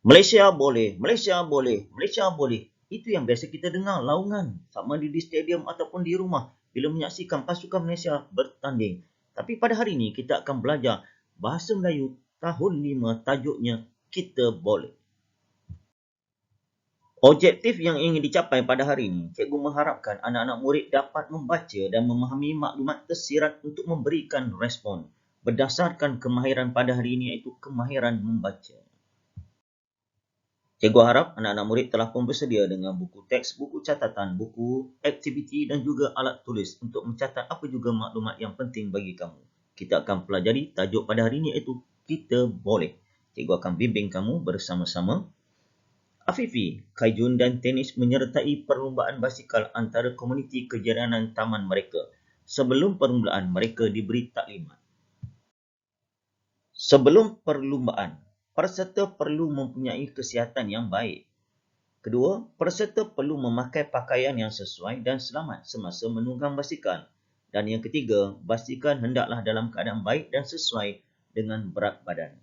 Malaysia boleh, Malaysia boleh, Malaysia boleh. Itu yang biasa kita dengar laungan sama di stadium ataupun di rumah bila menyaksikan pasukan Malaysia bertanding. Tapi pada hari ini kita akan belajar bahasa Melayu tahun 5 tajuknya Kita Boleh. Objektif yang ingin dicapai pada hari ini, cikgu mengharapkan anak-anak murid dapat membaca dan memahami maklumat tersirat untuk memberikan respon berdasarkan kemahiran pada hari ini iaitu kemahiran membaca. Cikgu harap anak-anak murid telah pun bersedia dengan buku teks, buku catatan, buku aktiviti dan juga alat tulis untuk mencatat apa juga maklumat yang penting bagi kamu. Kita akan pelajari tajuk pada hari ini iaitu Kita Boleh. Cikgu akan bimbing kamu bersama-sama. Afifi, Kaijun dan tenis menyertai perlumbaan basikal antara komuniti kejiranan taman mereka. Sebelum permulaan, mereka diberi taklimat. Sebelum perlumbaan, peserta perlu mempunyai kesihatan yang baik. Kedua, peserta perlu memakai pakaian yang sesuai dan selamat semasa menunggang basikal. Dan yang ketiga, basikal hendaklah dalam keadaan baik dan sesuai dengan berat badan.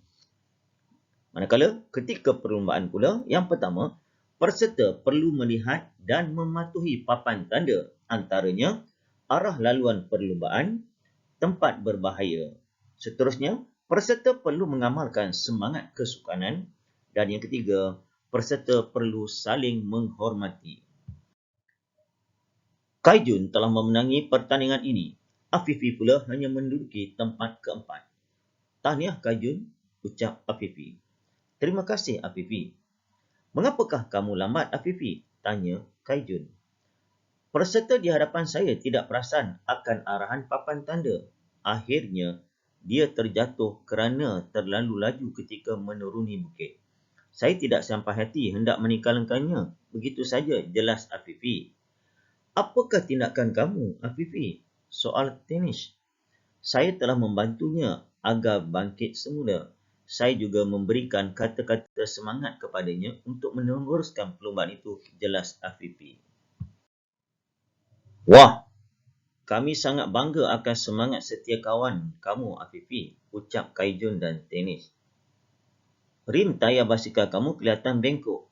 Manakala ketika perlumbaan pula, yang pertama, peserta perlu melihat dan mematuhi papan tanda, antaranya arah laluan perlumbaan, tempat berbahaya. Seterusnya, peserta perlu mengamalkan semangat kesukanan. Dan yang ketiga, peserta perlu saling menghormati. Kaijun telah memenangi pertandingan ini. Afifi pula hanya menduduki tempat keempat. Tahniah Kaijun, ucap Afifi. Terima kasih Afifi. Mengapakah kamu lambat Afifi? Tanya Kaijun. Peserta di hadapan saya tidak perasan akan arahan papan tanda. Akhirnya, dia terjatuh kerana terlalu laju ketika menuruni bukit. Saya tidak sampai hati hendak meninggalkannya. Begitu saja, jelas Afifi. Apakah tindakan kamu, Afifi? Soal tenis. Saya telah membantunya agar bangkit semula. Saya juga memberikan kata-kata semangat kepadanya untuk meneruskan perlumbaan itu, jelas Afifi. Wah, kami sangat bangga akan semangat setia kawan kamu, Afifi, ucap Kaijun dan tenis. Rim tayar basikal kamu kelihatan bengkok.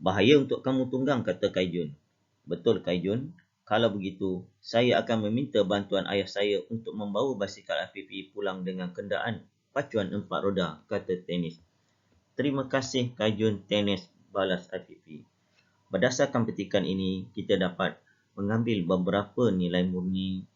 Bahaya untuk kamu tunggang, kata Kaijun. Betul, Kaijun. Kalau begitu, saya akan meminta bantuan ayah saya untuk membawa basikal Afifi pulang dengan kenderaan pacuan 4 roda, kata tenis. Terima kasih, Kaijun, tenis, balas Afifi. Berdasarkan petikan ini, kita dapat mengambil beberapa nilai murni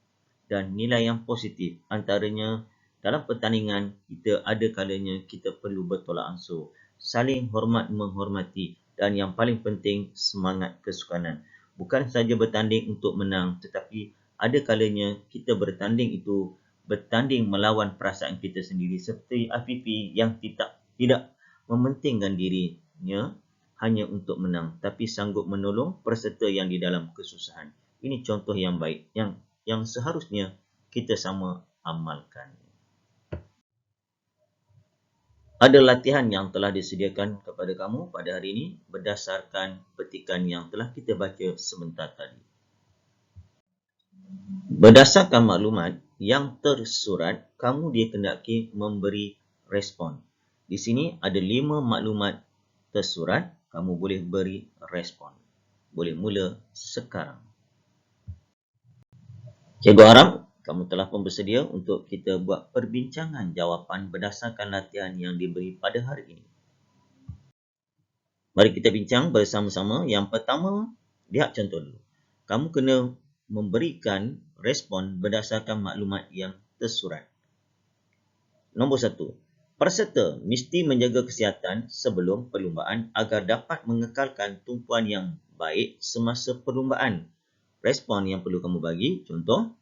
dan nilai yang positif. Antaranya, dalam pertandingan, kita ada kalanya kita perlu bertolak ansur, saling hormat menghormati dan yang paling penting, semangat kesukanan. Bukan saja bertanding untuk menang, tetapi ada kalanya kita bertanding itu bertanding melawan perasaan kita sendiri seperti Afifi yang tidak mementingkan dirinya hanya untuk menang, tapi sanggup menolong peserta yang di dalam kesusahan. Ini contoh yang baik yang seharusnya kita sama amalkan. Ada latihan yang telah disediakan kepada kamu pada hari ini berdasarkan petikan yang telah kita baca sebentar tadi. Berdasarkan maklumat yang tersurat, kamu dikehendaki memberi respon. Di sini ada 5 maklumat tersurat, kamu boleh beri respon. Boleh mula sekarang. Cikgu harap kamu telah pun bersedia untuk kita buat perbincangan jawapan berdasarkan latihan yang diberi pada hari ini. Mari kita bincang bersama-sama. Yang pertama, lihat contoh dulu. Kamu kena memberikan respon berdasarkan maklumat yang tersurat. Nombor 1. Peserta mesti menjaga kesihatan sebelum perlumbaan agar dapat mengekalkan tumpuan yang baik semasa perlumbaan. Respon yang perlu kamu bagi, contoh,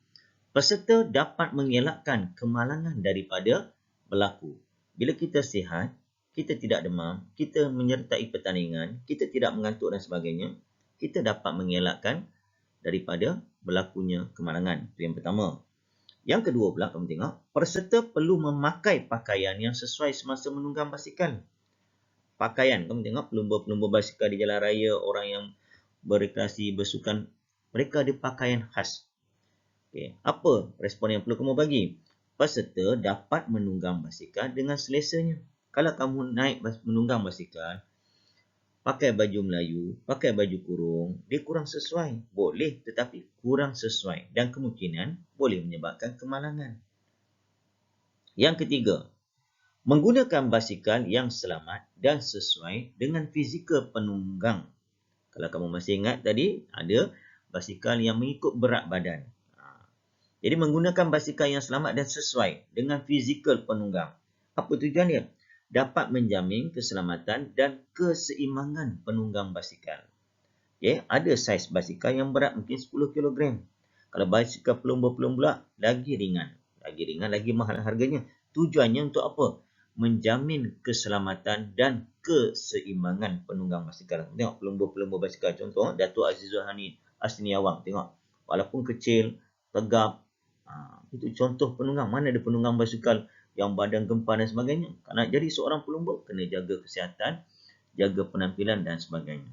peserta dapat mengelakkan kemalangan daripada berlaku. Bila kita sihat, kita tidak demam, kita menyertai pertandingan, kita tidak mengantuk dan sebagainya, kita dapat mengelakkan daripada berlakunya kemalangan. Itu yang pertama. Yang kedua pula, kamu tengok, peserta perlu memakai pakaian yang sesuai semasa menunggang basikal. Pakaian, kamu tengok pelumba-pelumba basikal di jalan raya, orang yang berrekreasi, bersukan, mereka ada pakaian khas. Okay. Apa respon yang perlu kamu bagi? Peserta dapat menunggang basikal dengan selesanya. Kalau kamu naik menunggang basikal, pakai baju Melayu, pakai baju kurung, dia kurang sesuai. Boleh, tetapi kurang sesuai. Dan kemungkinan boleh menyebabkan kemalangan. Yang ketiga, menggunakan basikal yang selamat dan sesuai dengan fizikal penunggang. Kalau kamu masih ingat tadi, ada basikal yang mengikut berat badan. Jadi menggunakan basikal yang selamat dan sesuai dengan fizikal penunggang. Apa tujuan dia? Dapat menjamin keselamatan dan keseimbangan penunggang basikal. Okay? Ada saiz basikal yang berat mungkin 10 kg. Kalau basikal pelumba-pelumba lagi ringan. Lagi ringan, lagi mahal harganya. Tujuannya untuk apa? Menjamin keselamatan dan keseimbangan penunggang basikal. Tengok pelumba-pelumba basikal. Contoh, Datuk Azizul Hasni Awang. Tengok. Walaupun kecil, tegap. Itu contoh penunggang. Mana ada penunggang basikal yang badan gempar dan sebagainya. Kalau nak jadi seorang pelumba, kena jaga kesihatan, jaga penampilan dan sebagainya.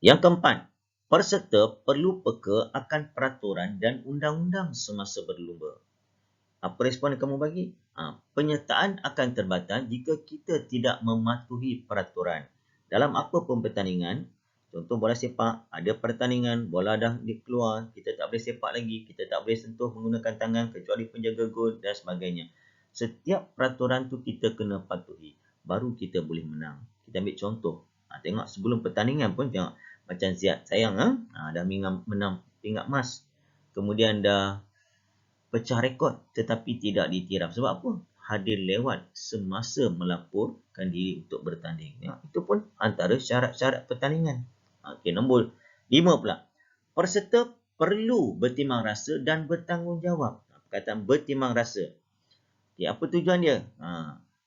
Yang keempat, peserta perlu peka akan peraturan dan undang-undang semasa berlumba. Apa respon yang kamu bagi? Penyertaan akan terbatal jika kita tidak mematuhi peraturan. Dalam apa pun pertandingan, contoh bola sepak, ada pertandingan, bola dah dikeluar, kita tak boleh sepak lagi, kita tak boleh sentuh menggunakan tangan kecuali penjaga gol dan sebagainya. Setiap peraturan tu kita kena patuhi, baru kita boleh menang. Kita ambil contoh. Tengok sebelum pertandingan pun tengok macam Ziyad sayang dah menang pingat emas. Kemudian dah pecah rekod tetapi tidak ditiram. Sebab apa? Hadir lewat semasa melaporkan diri untuk bertanding. Itu pun antara syarat-syarat pertandingan. Okey, nombor 5 pula. Peserta perlu bertimbang rasa dan bertanggungjawab. Perkataan bertimbang rasa. Okay, apa tujuan dia?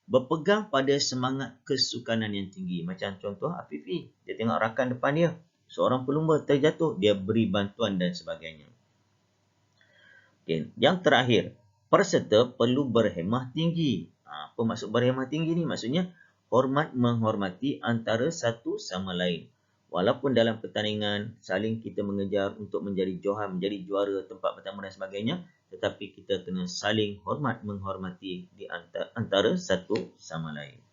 Berpegang pada semangat kesukanan yang tinggi. Macam contoh Afifi. Dia tengok rakan depan dia. Seorang pelumba terjatuh. Dia beri bantuan dan sebagainya. Okay. Yang terakhir. Peserta perlu berhemah tinggi. Apa maksud berhemah tinggi ni? Maksudnya hormat menghormati antara satu sama lain. Walaupun dalam pertandingan saling kita mengejar untuk menjadi johan, menjadi juara tempat pertama dan sebagainya, tetapi kita kena saling hormat menghormati di antara satu sama lain.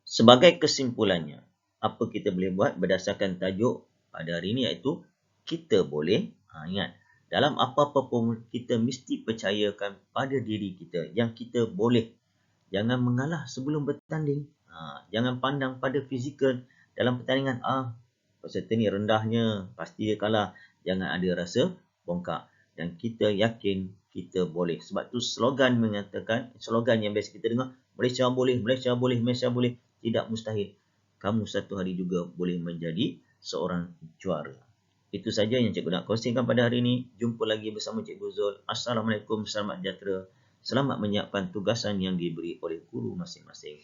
Sebagai kesimpulannya, apa kita boleh buat berdasarkan tajuk pada hari ini iaitu kita boleh, ingat, dalam apa-apa pun kita mesti percayakan pada diri kita yang kita boleh. Jangan mengalah sebelum bertanding. Jangan pandang pada fizikal dalam pertandingan. Peserta ni rendahnya, pasti dia kalah. Jangan ada rasa bongkak. Dan kita yakin kita boleh. Sebab tu slogan mengatakan, slogan yang biasa kita dengar, Malaysia boleh, Malaysia boleh, Malaysia boleh. Tidak mustahil. Kamu satu hari juga boleh menjadi seorang juara. Itu saja yang cikgu nak kongsikan pada hari ini. Jumpa lagi bersama Cikgu Zul. Assalamualaikum, selamat sejahtera. Selamat menyiapkan tugasan yang diberi oleh guru masing-masing.